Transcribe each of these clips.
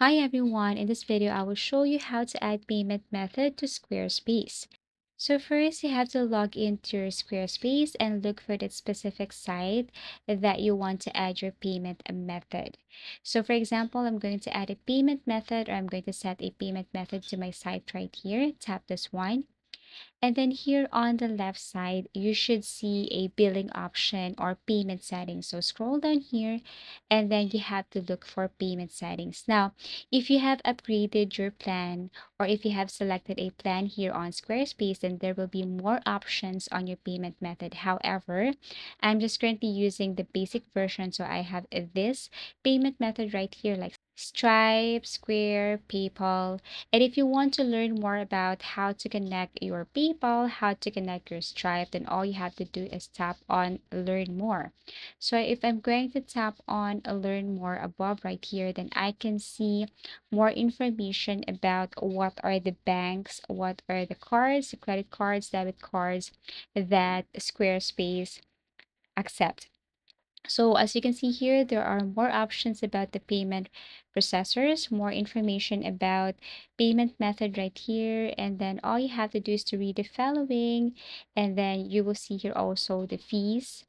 Hi everyone, in this video I will show you how to add payment method to Squarespace. So first you have to log into your Squarespace and look for the specific site that you want to add your payment method. So for example, I'm going to add a payment method or I'm going to set a payment method to my site right here. Tap this one. And then here on the left side, you should see a billing option or payment settings. So scroll down here and then you have to look for payment settings. Now, if you have upgraded your plan or if you have selected a plan here on Squarespace, then there will be more options on your payment method. However, I'm just currently using the basic version. So I have this payment method right here like Stripe, Square, PayPal. And if you want to learn more about how to connect your PayPal, how to connect your Stripe, then all you have to do is tap on Learn More. So if I'm going to tap on Learn More above right here, then I can see more information about what are the banks, what are the cards, the credit cards, debit cards that Squarespace accept. So as you can see here, there are more options about the payment processors, more information about payment method right here. And then all you have to do is to read the following, and then you will see here also the fees.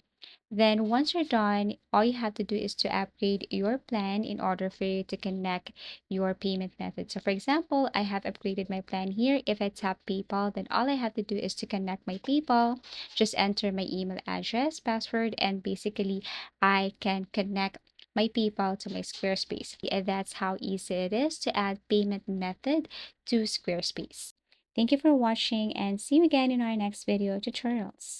Then once you're done, all you have to do is to upgrade your plan in order for you to connect your payment method. So for example, I have upgraded my plan here. If I tap PayPal, then all I have to do is to connect my PayPal, just enter my email address, password, and basically I can connect my PayPal to my Squarespace. And that's how easy it is to add payment method to Squarespace. Thank you for watching and see you again in our next video tutorials.